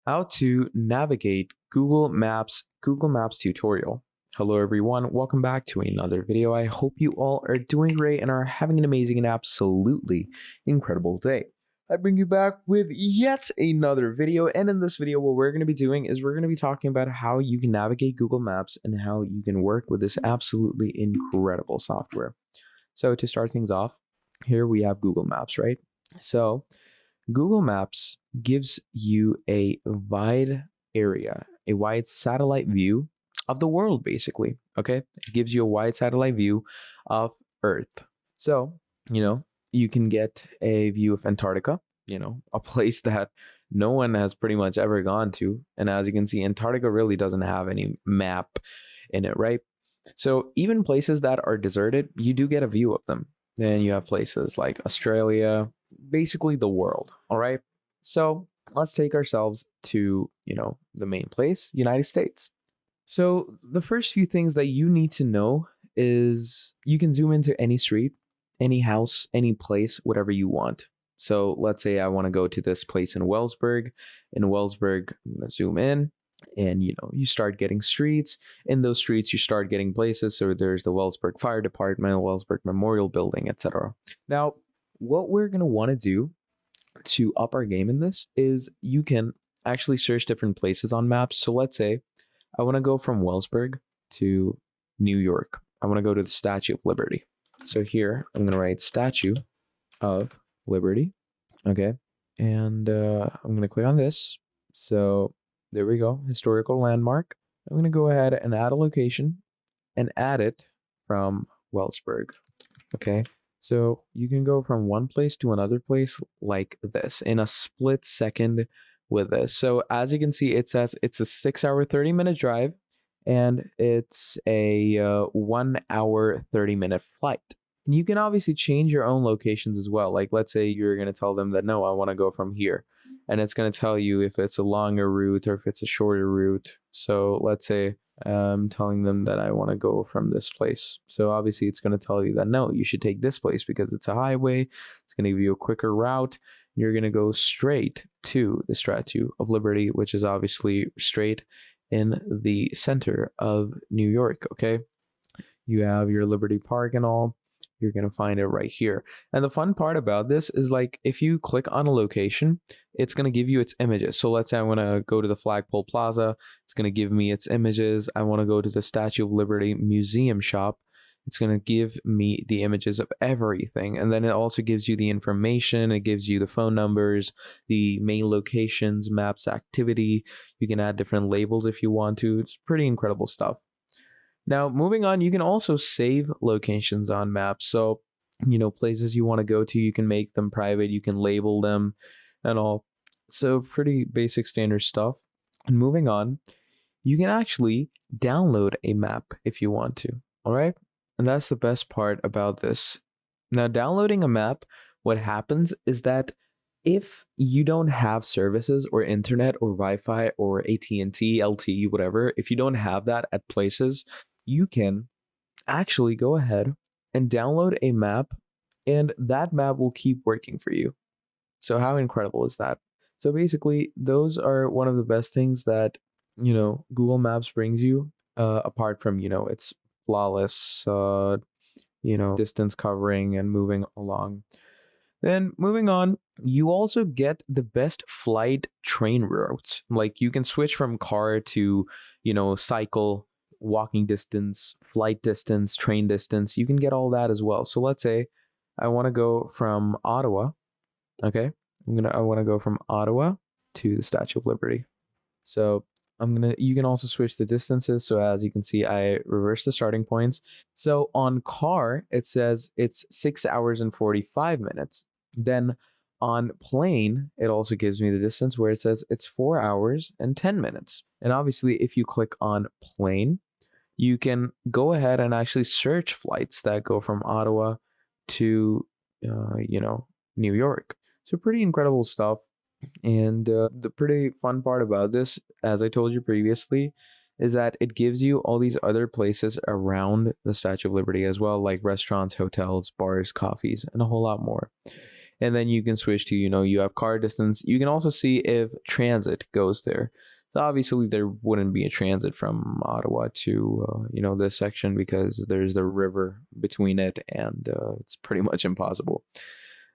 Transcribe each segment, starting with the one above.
How to navigate Google Maps tutorial. Hello everyone, welcome back to another video. I hope you all are doing great and are having an amazing and absolutely incredible day. I bring you back with yet another video, and in this video what we're going to be doing is we're going to be talking about how you can navigate Google Maps and how you can work with this absolutely incredible software. So to start things off, here we have Google Maps, right? So Google Maps gives you a wide area, a wide satellite view of the world, basically. Okay. It gives you a wide satellite view of Earth. So, you can get a view of Antarctica, a place that no one has pretty much ever gone to. And as you can see, Antarctica really doesn't have any map in it, right? So even places that are deserted, you do get a view of them. Then you have places like Australia, basically the world. All right. So let's take ourselves to, the main place, United States. So the first few things that you need to know is you can zoom into any street, any house, any place, whatever you want. So let's say I want to go to this place in Wellsburg. In Wellsburg, I'm going to zoom in and you start getting streets. In those streets you start getting places. So there's the Wellsburg Fire Department, Wellsburg Memorial Building, etc. Now what we're going to want to do to up our game in this is you can actually search different places on maps. So let's say I want to go from Wellsburg to New York. I want to go to the Statue of Liberty. So here I'm going to write Statue of Liberty. Okay. And I'm going to click on this. So there we go, historical landmark. I'm going to go ahead and add a location and add it from Wellsburg. Okay. So you can go from one place to another place like this in a split second with this. So as you can see, it says it's a 6-hour, 30-minute drive, and it's a 1 hour, 30-minute flight. And you can obviously change your own locations as well. Like let's say you're going to tell them that, no, I want to go from here. And it's going to tell you if it's a longer route or if it's a shorter route. So let's say I'm telling them that I want to go from this place. So obviously it's going to tell you that, no, you should take this place because it's a highway. It's going to give you a quicker route. You're going to go straight to the Statue of Liberty, which is obviously straight in the center of New York. Okay. You have your Liberty Park and all. You're going to find it right here. And the fun part about this is, like, if you click on a location, it's going to give you its images. So let's say I want to go to the Flagpole Plaza. It's going to give me its images. I want to go to the Statue of Liberty Museum shop. It's going to give me the images of everything. And then it also gives you the information. It gives you the phone numbers, the main locations, maps, activity. You can add different labels if you want to. It's pretty incredible stuff. Now, moving on, you can also save locations on maps. So, places you want to go to, you can make them private, you can label them and all. So pretty basic standard stuff. And moving on, you can actually download a map if you want to. All right. And that's the best part about this. Now, downloading a map, what happens is that if you don't have services or internet or Wi-Fi or AT&T, LTE, whatever, if you don't have that at places, you can actually go ahead and download a map, and that map will keep working for you. So how incredible is that? So basically, those are one of the best things that, Google Maps brings you, apart from, its flawless, distance covering and moving along. Then moving on, you also get the best flight train routes. Like you can switch from car to, cycle, walking distance, flight distance, train distance. You can get all that as well. So let's say I want to go from Ottawa. Okay. I want to go from Ottawa to the Statue of Liberty. So you can also switch the distances. So as you can see, I reverse the starting points. So on car, it says it's 6 hours and 45 minutes. Then on plane, it also gives me the distance where it says it's 4 hours and 10 minutes. And obviously, if you click on plane, you can go ahead and actually search flights that go from Ottawa to, New York. So pretty incredible stuff. And the pretty fun part about this, as I told you previously, is that it gives you all these other places around the Statue of Liberty as well, like restaurants, hotels, bars, coffees, and a whole lot more. And then you can switch to, you have car distance. You can also see if transit goes there. So obviously there wouldn't be a transit from Ottawa to, this section because there's the river between it, and it's pretty much impossible.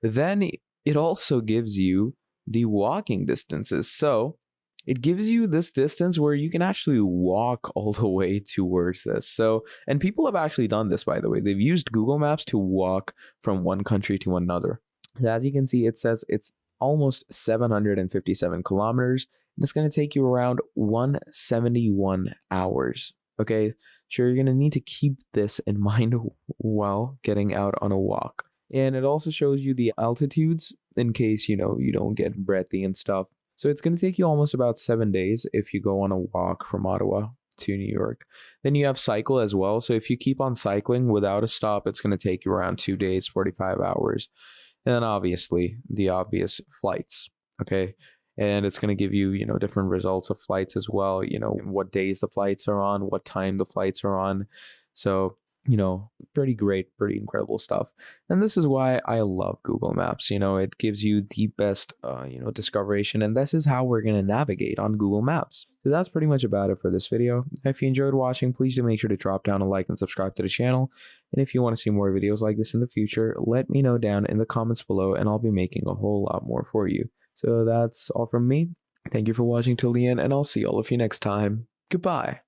Then it also gives you the walking distances. So it gives you this distance where you can actually walk all the way towards this. So, and people have actually done this, by the way. They've used Google Maps to walk from one country to another. As you can see, it says it's almost 757 kilometers, and it's going to take you around 171 hours. Okay, sure, you're going to need to keep this in mind while getting out on a walk. And it also shows you the altitudes in case, you don't get breathy and stuff. So it's going to take you almost about 7 days if you go on a walk from Ottawa to New York. Then you have cycle as well. So if you keep on cycling without a stop, it's going to take you around 2 days, 45 hours. And then obviously the obvious flights. Okay. And it's going to give you, different results of flights as well. What days the flights are on, what time the flights are on. So, pretty great, pretty incredible stuff. And this is why I love Google Maps. It gives you the best, discoveration. And this is how we're going to navigate on Google Maps. So that's pretty much about it for this video. If you enjoyed watching, please do make sure to drop down a like and subscribe to the channel. And if you want to see more videos like this in the future, let me know down in the comments below, and I'll be making a whole lot more for you. So that's all from me. Thank you for watching till the end, and I'll see all of you next time. Goodbye.